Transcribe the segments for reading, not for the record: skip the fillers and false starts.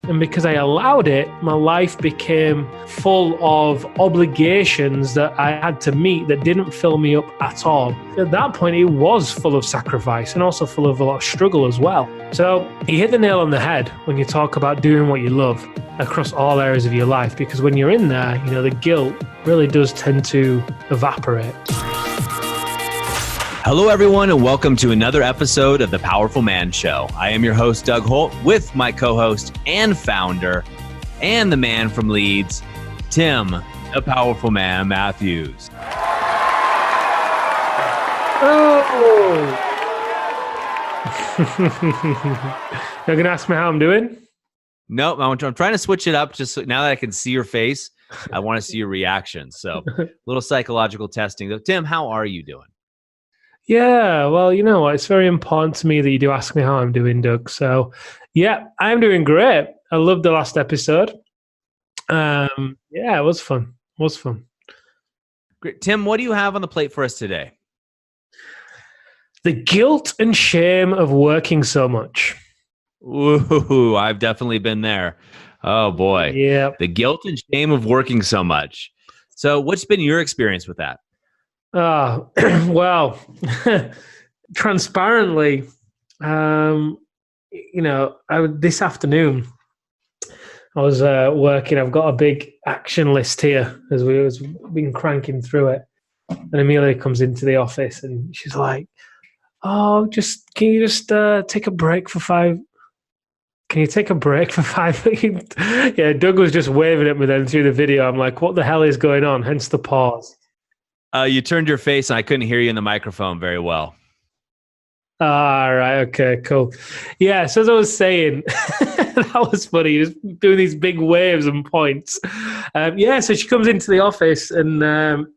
And because I allowed it, my life became full of obligations that I had to meet that didn't fill me up at all. At that point, it was full of sacrifice and also full of a lot of struggle as well. So you hit the nail on the head when you talk about doing what you love across all areas of your life, because when you're in there, the guilt really does tend to evaporate. Hello, everyone, and welcome to another episode of The Powerful Man Show. I am your host, Doug Holt, with my co-host and founder and the man from Leeds, Tim, the Powerful Man Matthews. Oh! You're going to ask me how I'm doing? Nope, I'm trying to switch it up. Just now that I can see your face, I want to see your reaction. So a little psychological testing. Tim, how are you doing? Yeah, well, you know what? It's very important to me that you do ask me how I'm doing, Doug. So, yeah, I'm doing great. I loved the last episode. Yeah, it was fun. Great. Tim, what do you have on the plate for us today? The guilt and shame of working so much. Ooh, I've definitely been there. Oh, boy. Yeah. The guilt and shame of working so much. So what's been your experience with that? Well, transparently, this afternoon I was working. I've got a big action list here as we've been cranking through it. And Amelia comes into the office and she's like, "Oh, can you just take a break for 5? Can you take a break for 5 minutes?" Yeah, Doug was just waving at me then through the video. I'm like, "What the hell is going on?" Hence the pause. You turned your face and I couldn't hear you in the microphone very well. All right. Okay, cool. Yeah. So as I was saying, that was funny, just doing these big waves and points. So she comes into the office and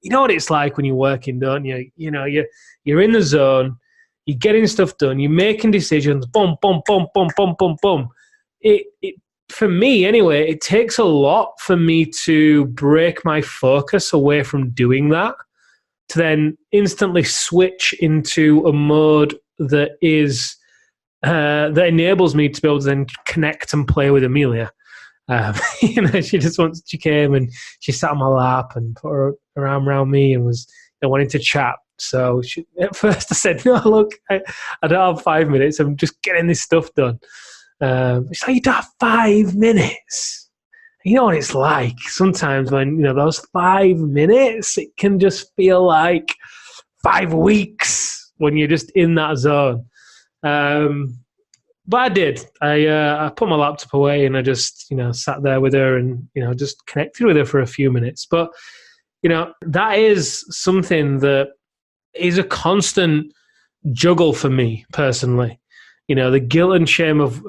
you know what it's like when you're working, don't you? You're in the zone, you're getting stuff done, you're making decisions, boom, boom, boom, boom, boom, boom, boom. It for me anyway, it takes a lot for me to break my focus away from doing that, to then instantly switch into a mode that that enables me to be able to then connect and play with Amelia. She came and she sat on my lap and put her arm around me and was wanting to chat. So at first I said, "No, look, I don't have 5 minutes. I'm just getting this stuff done." She's like, "You don't have 5 minutes." You know what it's like sometimes when, those 5 minutes, it can just feel like 5 weeks when you're just in that zone. But I did. I put my laptop away and I just, sat there with her and, just connected with her for a few minutes. But, that is something that is a constant juggle for me personally. The guilt and shame of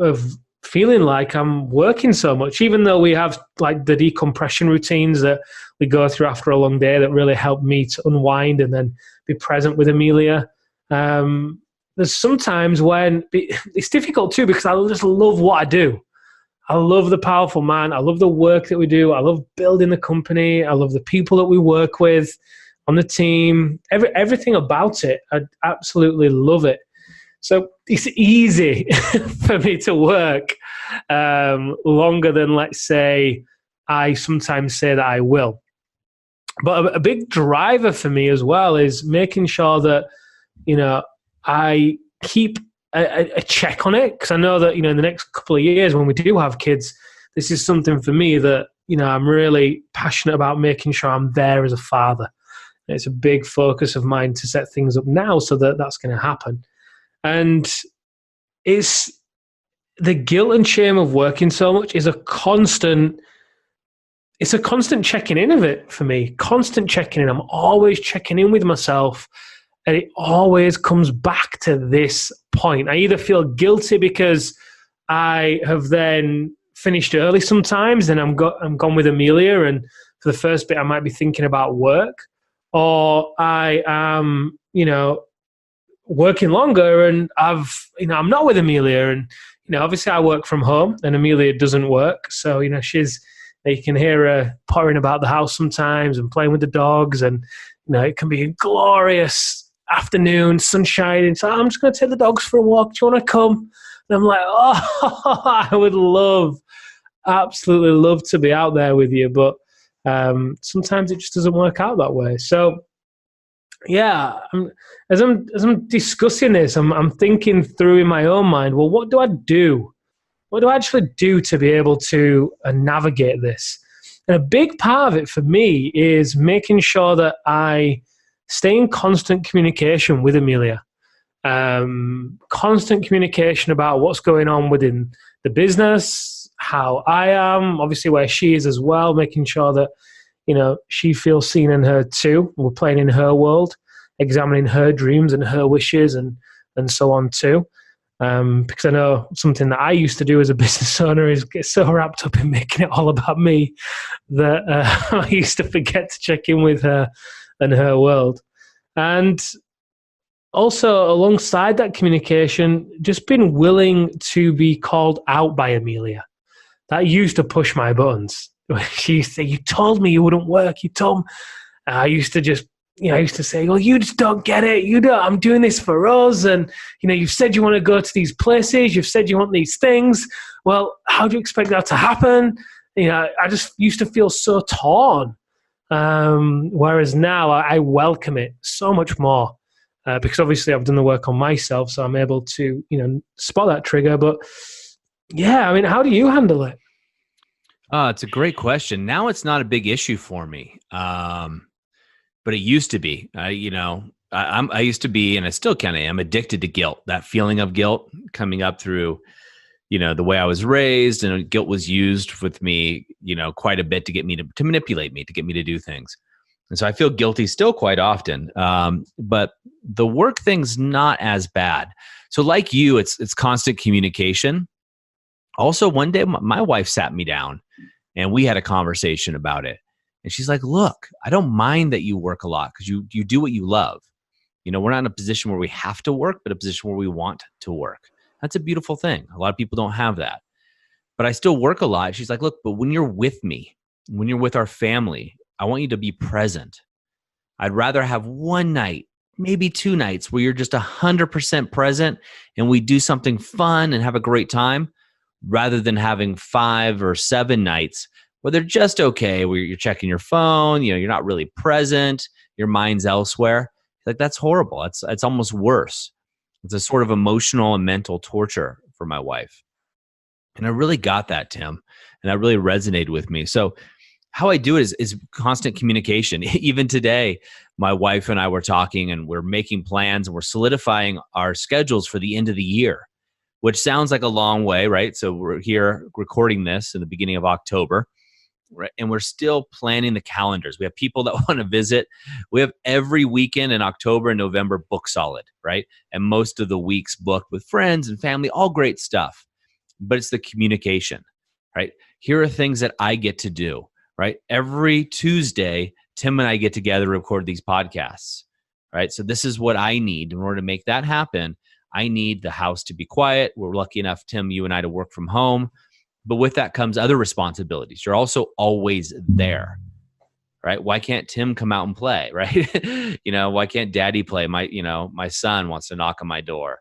feeling like I'm working so much, even though we have like the decompression routines that we go through after a long day that really help me to unwind and then be present with Amelia. There's sometimes when it's difficult too, because I just love what I do. I love the Powerful Man. I love the work that we do. I love building the company. I love the people that we work with on the team. Everything about it. I absolutely love it. So it's easy for me to work longer than, let's say, I sometimes say that I will. But a big driver for me as well is making sure that, I keep a check on it. Because I know that, in the next couple of years when we do have kids, this is something for me that, I'm really passionate about making sure I'm there as a father. And it's a big focus of mine to set things up now so that that's going to happen. And it's the guilt and shame of working so much is a constant checking in of it for me. Constant checking in. I'm always checking in with myself, and it always comes back to this point. I either feel guilty because I have then finished early sometimes, and I'm gone with Amelia, and for the first bit I might be thinking about work, or I am, working longer and I'm not with Amelia, and obviously I work from home and Amelia doesn't work, so you can hear her pottering about the house sometimes and playing with the dogs, and it can be a glorious afternoon, sun shining, so I'm just going to take the dogs for a walk, do you want to come? And I'm like, oh, I would love absolutely love to be out there with you, but sometimes it just doesn't work out that way. So yeah, as I'm discussing this, I'm thinking through in my own mind, well, what do I do? What do I actually do to be able to navigate this? And a big part of it for me is making sure that I stay in constant communication with Amelia. Constant communication about what's going on within the business, how I am, obviously where she is as well, making sure that, you know, she feels seen and heard too. We're playing in her world, examining her dreams and her wishes and so on too. Because I know something that I used to do as a business owner is get so wrapped up in making it all about me that I used to forget to check in with her and her world. And also, alongside that communication, just being willing to be called out by Amelia. That used to push my buttons. She used to say, "You told me you wouldn't work. You told me." I used to just, I used to say, "Well, you just don't get it. You don't. I'm doing this for us, and you've said you want to go to these places. You've said you want these things. Well, how do you expect that to happen?" I just used to feel so torn. Whereas now I welcome it so much more. Because obviously I've done the work on myself, so I'm able to, spot that trigger. But yeah, I mean, how do you handle it? It's a great question. Now it's not a big issue for me, but it used to be. I used to be, and I still kind of am, addicted to guilt. That feeling of guilt coming up through, the way I was raised, and guilt was used with me, quite a bit to get me to manipulate me, to get me to do things. And so I feel guilty still quite often, but the work thing's not as bad. So like you, it's constant communication. Also, one day my wife sat me down and we had a conversation about it. And she's like, "Look, I don't mind that you work a lot because you do what you love. We're not in a position where we have to work, but a position where we want to work. That's a beautiful thing. A lot of people don't have that. But I still work a lot." She's like, "Look, but when you're with me, when you're with our family, I want you to be present. I'd rather have one night, maybe 2 nights where you're just 100% present and we do something fun and have a great time, rather than having 5 or 7 nights where they're just okay, where you're checking your phone, you're not really present, your mind's elsewhere." Like, that's horrible. It's almost worse. It's a sort of emotional and mental torture for my wife. And I really got that, Tim, and that really resonated with me. So how I do it is constant communication. Even today, my wife and I were talking and we're making plans and we're solidifying our schedules for the end of the year, which sounds like a long way, right? So we're here recording this in the beginning of October, right? And we're still planning the calendars. We have people that want to visit. We have every weekend in October and November book solid, right? And most of the weeks booked with friends and family, all great stuff. But it's the communication, right? Here are things that I get to do. Right? Every Tuesday, Tim and I get together to record these podcasts, right? So this is what I need. In order to make that happen, I need the house to be quiet. We're lucky enough, Tim, you and I, to work from home. But with that comes other responsibilities. You're also always there, right? Why can't Tim come out and play, right? Why can't Daddy play? My son wants to knock on my door.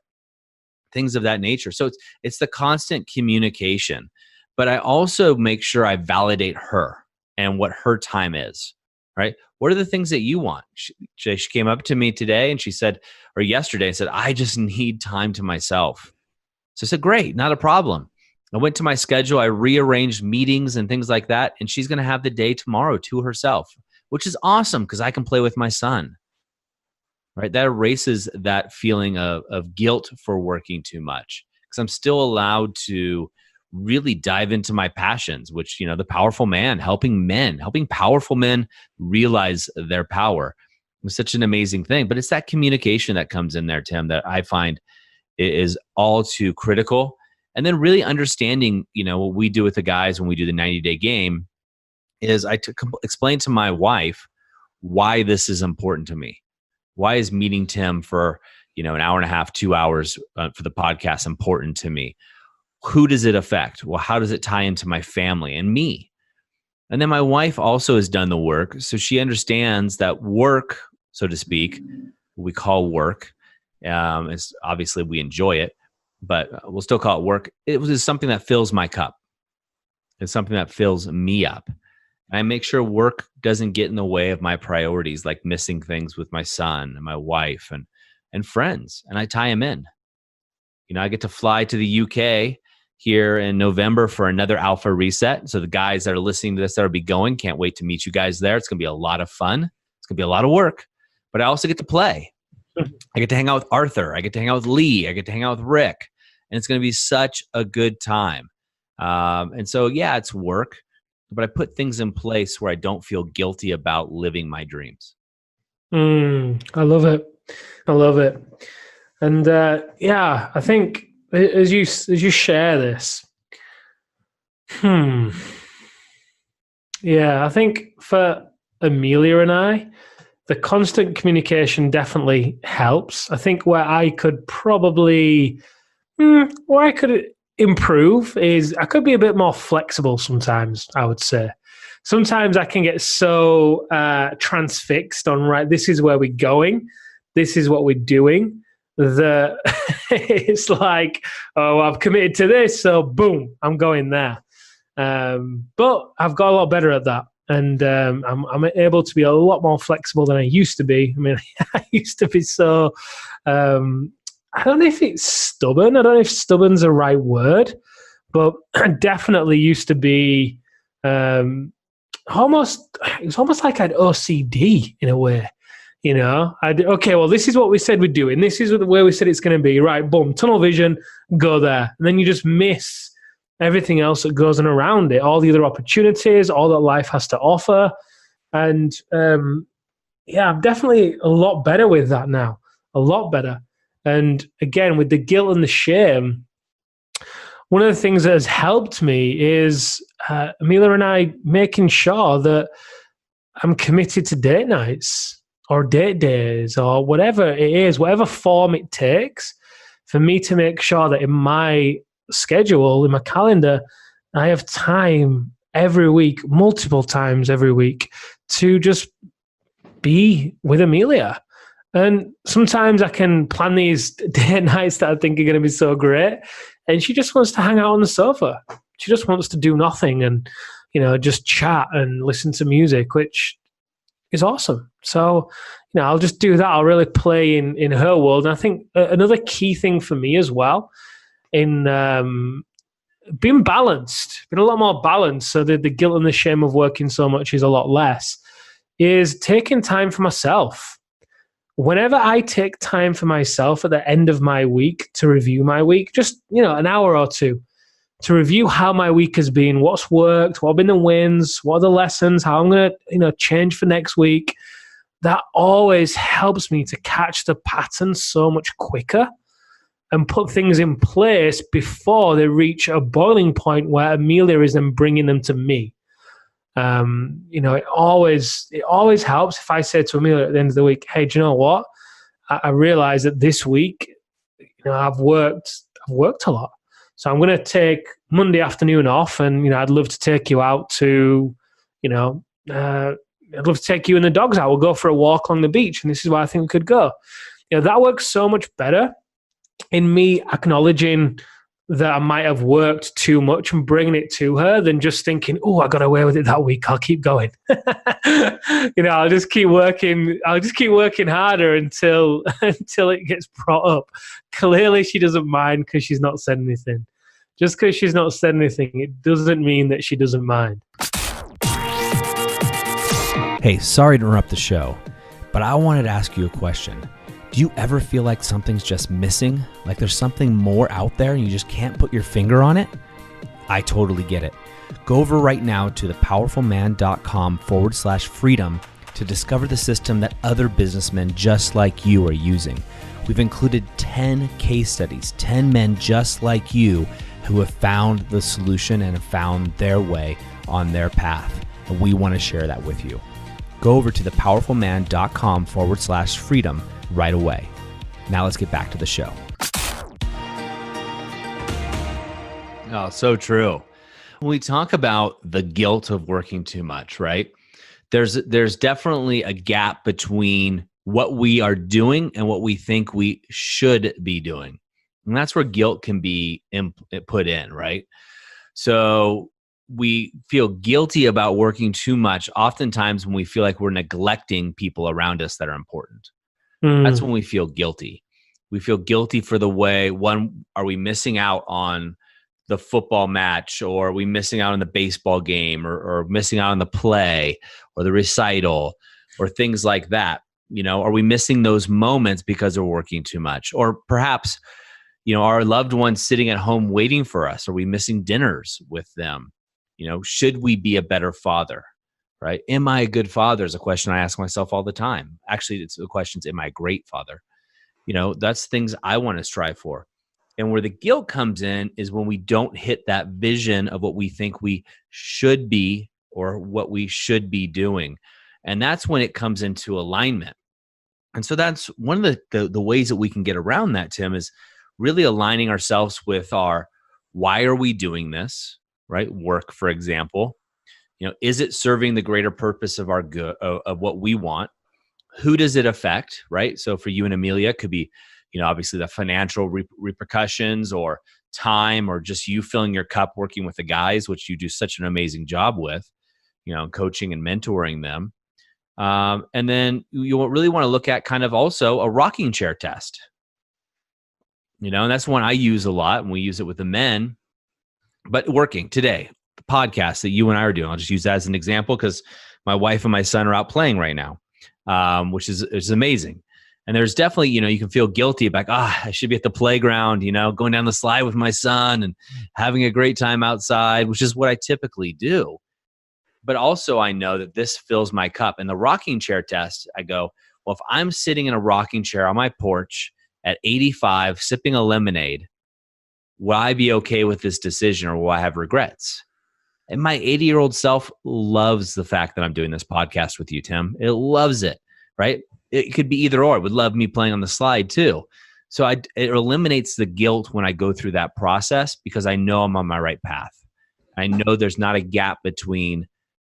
Things of that nature. So it's the constant communication. But I also make sure I validate her and what her time is, right? What are the things that you want? She came up to me today and she said, or yesterday, said, "I just need time to myself." So I said, "Great, not a problem." I went to my schedule. I rearranged meetings and things like that. And she's going to have the day tomorrow to herself, which is awesome because I can play with my son, right? That erases that feeling of guilt for working too much because I'm still allowed to really dive into my passions, which, the powerful man, helping powerful men realize their power. It's such an amazing thing, but it's that communication that comes in there, Tim, that I find is all too critical. And then really understanding, what we do with the guys when we do the 90-day game is I explain to my wife why this is important to me. Why is meeting Tim for, an hour and a half, 2 hours for the podcast important to me? Who does it affect? Well, how does it tie into my family and me? And then my wife also has done the work. So she understands that work, so to speak, what we call work, is obviously we enjoy it, but we'll still call it work. It was something that fills my cup. It's something that fills me up. And I make sure work doesn't get in the way of my priorities, like missing things with my son and my wife and friends. And I tie them in. I get to fly to the UK here in November for another Alpha Reset. So the guys that are listening to this that'll be going, can't wait to meet you guys there. It's going to be a lot of fun. It's going to be a lot of work, but I also get to play. I get to hang out with Arthur. I get to hang out with Lee. I get to hang out with Rick. And it's going to be such a good time. And so, yeah, it's work, but I put things in place where I don't feel guilty about living my dreams. I love it. I love it. And yeah, I think as you share this, yeah, I think for Amelia and I, the constant communication definitely helps. I think where I could probably, where I could improve is I could be a bit more flexible sometimes, I would say. Sometimes I can get so transfixed on, right, this is where we're going, this is what we're doing, that it's like, oh, I've committed to this, so boom, I'm going there. But I've got a lot better at that. And I'm able to be a lot more flexible than I used to be. I mean, I used to be so, I don't know if it's stubborn. I don't know if stubborn's the right word, but I definitely used to be it was almost like I'd OCD in a way. Okay, well, this is what we said we're doing. This is the way we said it's going to be. Right, boom, tunnel vision, go there. And then you just miss everything else that goes on around it, all the other opportunities, all that life has to offer. And yeah, I'm definitely a lot better with that now, a lot better. And again, with the guilt and the shame, one of the things that has helped me is Amelia and I making sure that I'm committed to date nights or date days or whatever it is, whatever form it takes, for me to make sure that in my schedule, in my calendar, I have time every week, multiple times every week, to just be with Amelia. And sometimes I can plan these date nights that I think are going to be so great, and she just wants to hang out on the sofa. She just wants to do nothing and, just chat and listen to music, which is awesome. So, I'll just do that. I'll really play in her world. And I think another key thing for me as well, in being balanced, being a lot more balanced, so that the guilt and the shame of working so much is a lot less, is taking time for myself. Whenever I take time for myself at the end of my week to review my week, just, an hour or two, to review how my week has been, what's worked, what have been the wins, what are the lessons, how I'm going to, change for next week, that always helps me to catch the pattern so much quicker and put things in place before they reach a boiling point where Amelia is then bringing them to me. It always helps if I say to Amelia at the end of the week, hey, do you know what? I realize that this week, I've worked a lot. So I'm going to take Monday afternoon off, and, I'd love to take you out to, I'd love to take you and the dogs out. We'll go for a walk on the beach, and this is where I think we could go. That works so much better in me acknowledging that I might have worked too much and bringing it to her than just thinking, oh, I got away with it that week, I'll keep going. I'll just keep working harder until it gets brought up. Clearly she doesn't mind because she's not said anything. Just because she's not said anything, it doesn't mean that she doesn't mind. Hey, sorry to interrupt the show, but I wanted to ask you a question. Do you ever feel like something's just missing? Like there's something more out there and you just can't put your finger on it? I totally get it. Go over right now to thepowerfulman.com/freedom to discover the system that other businessmen just like you are using. We've included 10 case studies, 10 men just like you who have found the solution and have found their way on their path. And we want to share that with you. Go over to thepowerfulman.com/freedom right away. Now let's get back to the show. Oh, so true. When we talk about the guilt of working too much, right? There's definitely a gap between what we are doing and what we think we should be doing. And that's where guilt can be put in, right? So we feel guilty about working too much, oftentimes when we feel like we're neglecting people around us that are important. That's when we feel guilty. We feel guilty for the way, one, are we missing out on the football match, or are we missing out on the baseball game, or missing out on the play or the recital or things like that? Are we missing those moments because we're working too much? Or perhaps, our loved ones sitting at home waiting for us. Are we missing dinners with them? Should we be a better father, right? Am I a good father is a question I ask myself all the time. Actually, it's the questions, am I a great father? That's things I want to strive for. And where the guilt comes in is when we don't hit that vision of what we think we should be or what we should be doing. And that's when it comes into alignment. And so that's one of the ways that we can get around that, Tim, is really aligning ourselves with our, why are we doing this, right? Work, for example. Is it serving the greater purpose of our good, of what we want? Who does it affect, right? So for you and Amelia, it could be, obviously the financial repercussions, or time, or just you filling your cup working with the guys, which you do such an amazing job with, coaching and mentoring them. And then you really want to look at kind of also a rocking chair test. And that's one I use a lot, and we use it with the men. But working today, the podcast that you and I are doing, I'll just use that as an example because my wife and my son are out playing right now, which is amazing. And there's definitely, you can feel guilty about, I should be at the playground, going down the slide with my son and having a great time outside, which is what I typically do. But also I know that this fills my cup. And the rocking chair test, I go, well, if I'm sitting in a rocking chair on my porch at 85, sipping a lemonade, will I be okay with this decision, or will I have regrets? And my 80-year-old self loves the fact that I'm doing this podcast with you, Tim. It loves it, right? It could be either or. It would love me playing on the slide too. So it eliminates the guilt when I go through that process, because I know I'm on my right path. I know there's not a gap between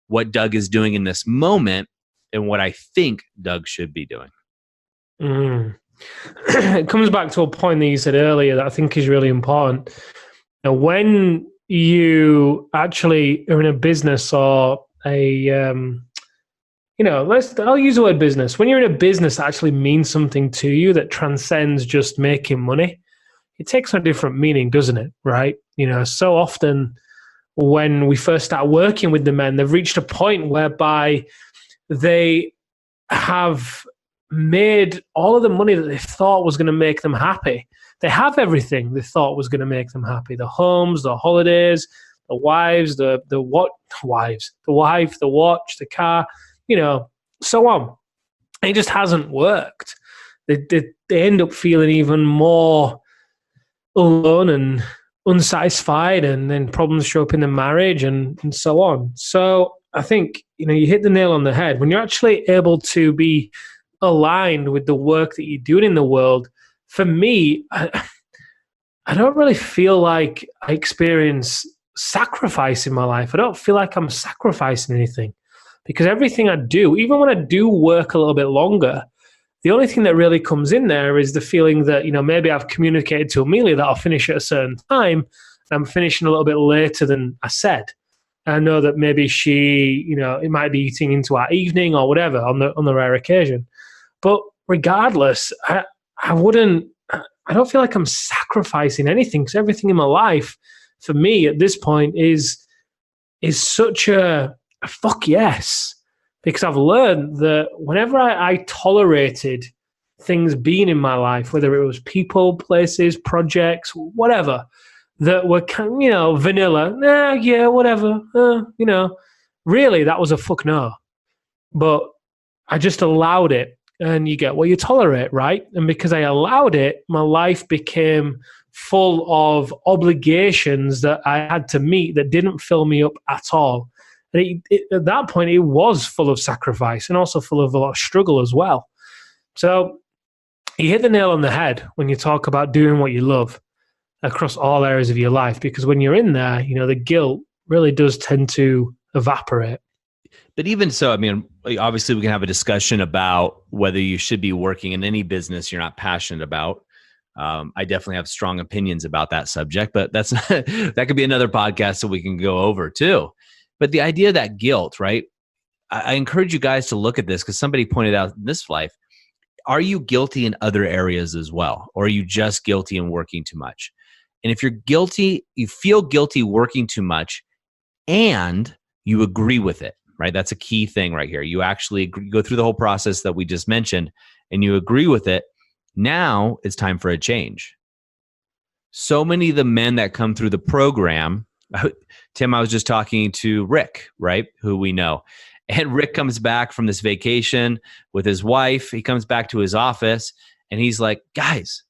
what Doug is doing in this moment and what I think Doug should be doing. It comes back to a point that you said earlier that I think is really important. When you actually are in a business or I'll use the word business. When you're in a business that actually means something to you, that transcends just making money, it takes on a different meaning, doesn't it? Right? So often when we first start working with the men, they've reached a point whereby they have made all of the money that they thought was going to make them happy. They have everything they thought was going to make them happy: the homes, the holidays, the wives, the wife, the watch, the car, so on. It just hasn't worked. They end up feeling even more alone and unsatisfied, and then problems show up in the marriage and so on. So I think, you hit the nail on the head. When you're actually able to be aligned with the work that you're doing in the world, for me, I don't really feel like I experience sacrifice in my life. I don't feel like I'm sacrificing anything, because everything I do, even when I do work a little bit longer, the only thing that really comes in there is the feeling that, maybe I've communicated to Amelia that I'll finish at a certain time, and I'm finishing a little bit later than I said. I know that maybe she, it might be eating into our evening or whatever on the rare occasion. But regardless, I don't feel like I'm sacrificing anything, because everything in my life, for me at this point, is such a fuck yes. Because I've learned that whenever I tolerated things being in my life, whether it was people, places, projects, whatever, that were vanilla, yeah, whatever, really that was a fuck no. But I just allowed it. And you get what you tolerate, right? And because I allowed it, my life became full of obligations that I had to meet that didn't fill me up at all. And at that point, it was full of sacrifice and also full of a lot of struggle as well. So you hit the nail on the head when you talk about doing what you love across all areas of your life, because when you're in there, the guilt really does tend to evaporate. But even so, obviously we can have a discussion about whether you should be working in any business you're not passionate about. I definitely have strong opinions about that subject, but that's that could be another podcast that we can go over too. But the idea that guilt, right? I encourage you guys to look at this because somebody pointed out in this life, are you guilty in other areas as well? Or are you just guilty in working too much? And if you're guilty, you feel guilty working too much and you agree with it, right? That's a key thing right here. You actually go through the whole process that we just mentioned and you agree with it. Now it's time for a change. So many of the men that come through the program, Tim, I was just talking to Rick, right? Who we know. And Rick comes back from this vacation with his wife. He comes back to his office and he's like, guys,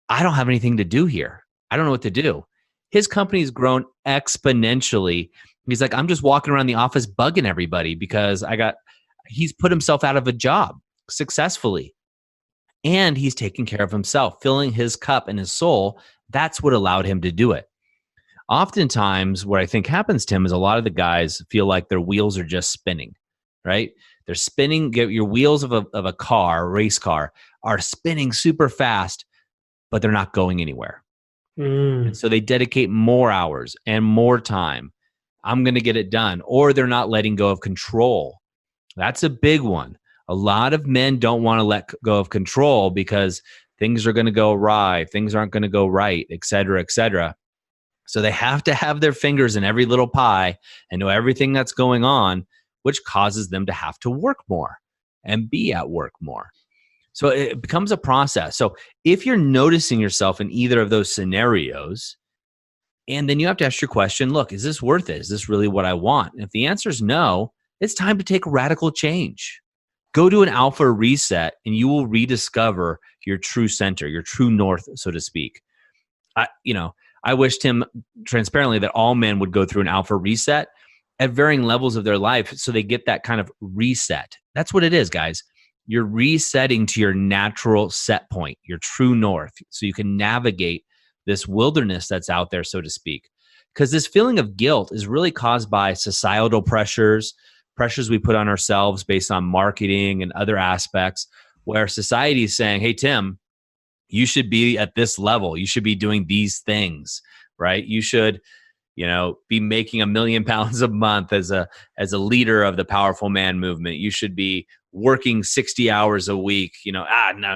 I don't have anything to do here. I don't know what to do. His company's grown exponentially. He's like, I'm just walking around the office bugging everybody because he's put himself out of a job successfully. And he's taking care of himself, filling his cup and his soul. That's what allowed him to do it. Oftentimes, what I think happens, Tim, is a lot of the guys feel like their wheels are just spinning, right? They're spinning. Your wheels of a car, a race car, are spinning super fast, but they're not going anywhere. And so they dedicate more hours and more time. I'm going to get it done. Or they're not letting go of control. That's a big one. A lot of men don't want to let go of control because things are going to go awry, things aren't going to go right, et cetera, et cetera. So they have to have their fingers in every little pie and know everything that's going on, which causes them to have to work more and be at work more. So it becomes a process. So if you're noticing yourself in either of those scenarios, and then you have to ask your question, look, is this worth it? Is this really what I want? And if the answer is no, it's time to take radical change. Go to an alpha reset and you will rediscover your true center, your true north, so to speak. I wish, Tim, transparently, that all men would go through an alpha reset at varying levels of their life so they get that kind of reset. That's what it is, guys. You're resetting to your natural set point, your true north, so you can navigate this wilderness that's out there, so to speak. Because this feeling of guilt is really caused by societal pressures we put on ourselves based on marketing and other aspects, where society is saying, hey, Tim, you should be at this level. You should be doing these things, right? You should, be making $1 million a month as a leader of the Powerful Man movement. You should be working 60 hours a week. No,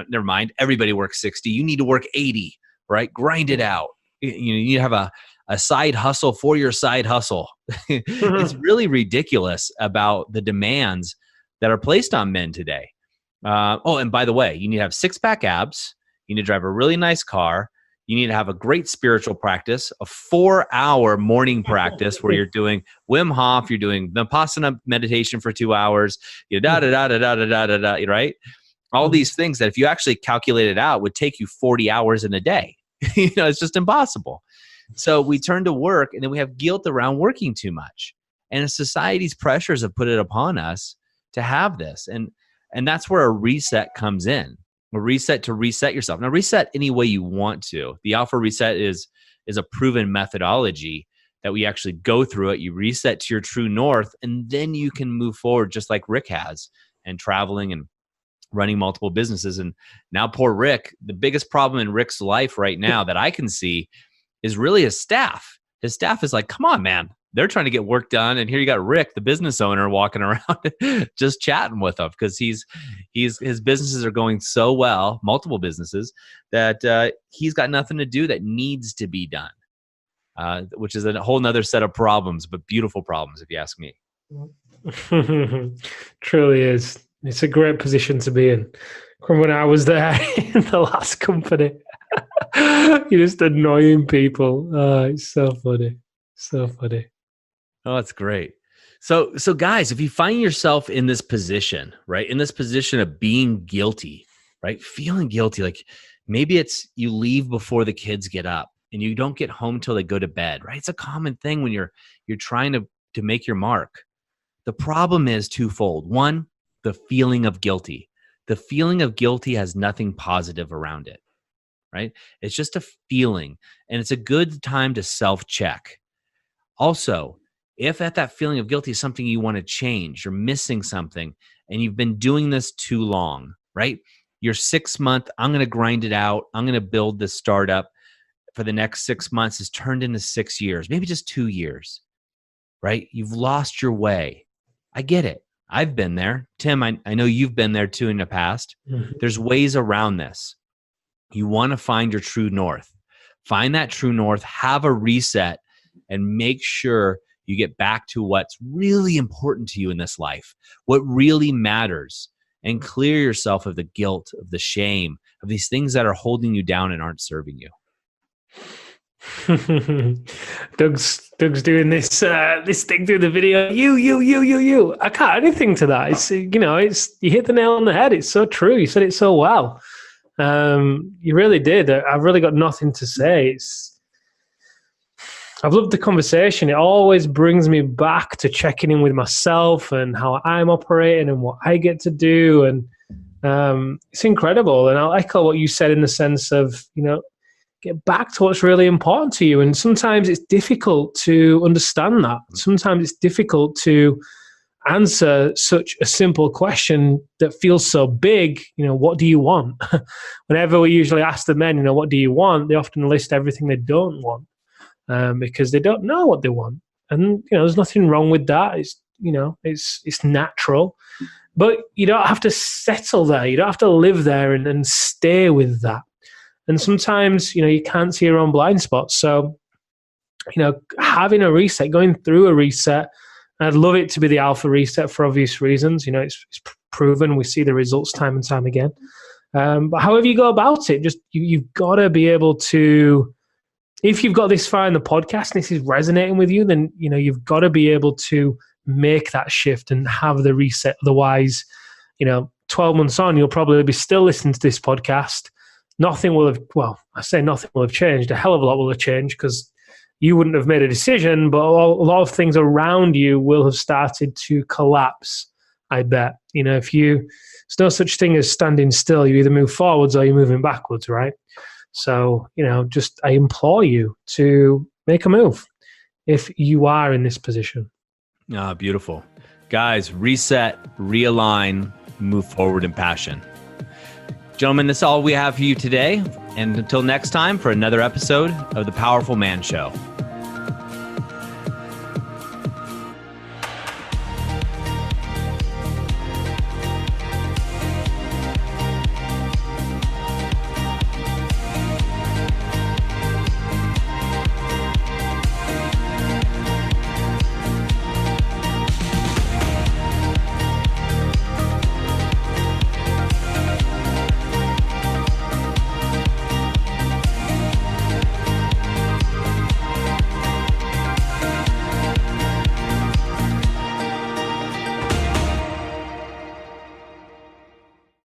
never mind. Everybody works 60. You need to work 80, right? Grind it out. You need to have a side hustle for your side hustle. It's really ridiculous about the demands that are placed on men today. And by the way, you need to have six-pack abs. You need to drive a really nice car. You need to have a great spiritual practice, a 4-hour morning practice where you're doing Wim Hof, you're doing Vipassana meditation for 2 hours, right? All these things that if you actually calculate it out would take you 40 hours in a day. It's just impossible. So we turn to work and then we have guilt around working too much. And society's pressures have put it upon us to have this. And that's where a reset comes in. A reset to reset yourself. Now, reset any way you want to. The alpha reset is a proven methodology that we actually go through it. You reset to your true north, and then you can move forward just like Rick has, and traveling and running multiple businesses. And now poor Rick, the biggest problem in Rick's life right now that I can see is really his staff. His staff is like, come on, man. They're trying to get work done. And here you got Rick, the business owner, walking around just chatting with them because his businesses are going so well, multiple businesses, that he's got nothing to do that needs to be done, which is a whole nother set of problems, but beautiful problems, if you ask me. Truly is. It's a great position to be in. From when I was there in the last company, you're just annoying people. It's so funny. So funny. Oh, that's great. So guys, if you find yourself in this position, right, in this position of being guilty, right, feeling guilty, like maybe it's you leave before the kids get up and you don't get home till they go to bed, right? It's a common thing when you're trying to make your mark. The problem is twofold. One, the feeling of guilty. The feeling of guilty has nothing positive around it, right? It's just a feeling, and it's a good time to self-check. Also, if at that feeling of guilty is something you want to change, you're missing something, and you've been doing this too long, right? your 6 month, I'm going to grind it out, I'm going to build this startup for the next 6 months is turned into 6 years, maybe just 2 years, right? You've lost your way. I get it. I've been there. Tim, I know you've been there too in the past. Mm-hmm. There's ways around this. You want to find your true north. Find that true north, have a reset, and make sure you get back to what's really important to you in this life, what really matters, and clear yourself of the guilt, of the shame, of these things that are holding you down and aren't serving you. Doug's doing this thing through the video. You. I can't add anything to that. It's you hit the nail on the head. It's so true. You said it so well. You really did. I've really got nothing to say. I've loved the conversation. It always brings me back to checking in with myself and how I'm operating and what I get to do. And it's incredible. And I'll echo what you said in the sense of, get back to what's really important to you. And sometimes it's difficult to understand that. Sometimes it's difficult to answer such a simple question that feels so big. What do you want? Whenever we usually ask the men, what do you want? They often list everything they don't want because they don't know what they want. And, there's nothing wrong with that. It's natural. But you don't have to settle there. You don't have to live there and stay with that. And sometimes, you can't see your own blind spots. So, having a reset, going through a reset, I'd love it to be the alpha reset for obvious reasons. It's proven. We see the results time and time again. But however you go about it, just you've got to be able to, if you've got this far in the podcast and this is resonating with you, then, you've got to be able to make that shift and have the reset. Otherwise, 12 months on, you'll probably be still listening to this podcast. Nothing will have, I say nothing will have changed. A hell of a lot will have changed because you wouldn't have made a decision, but a lot of things around you will have started to collapse, I bet. There's no such thing as standing still. You either move forwards or you're moving backwards, right? So, I implore you to make a move if you are in this position. Ah, beautiful. Guys, reset, realign, move forward in passion. Gentlemen, that's all we have for you today. And until next time for another episode of The Powerful Man Show.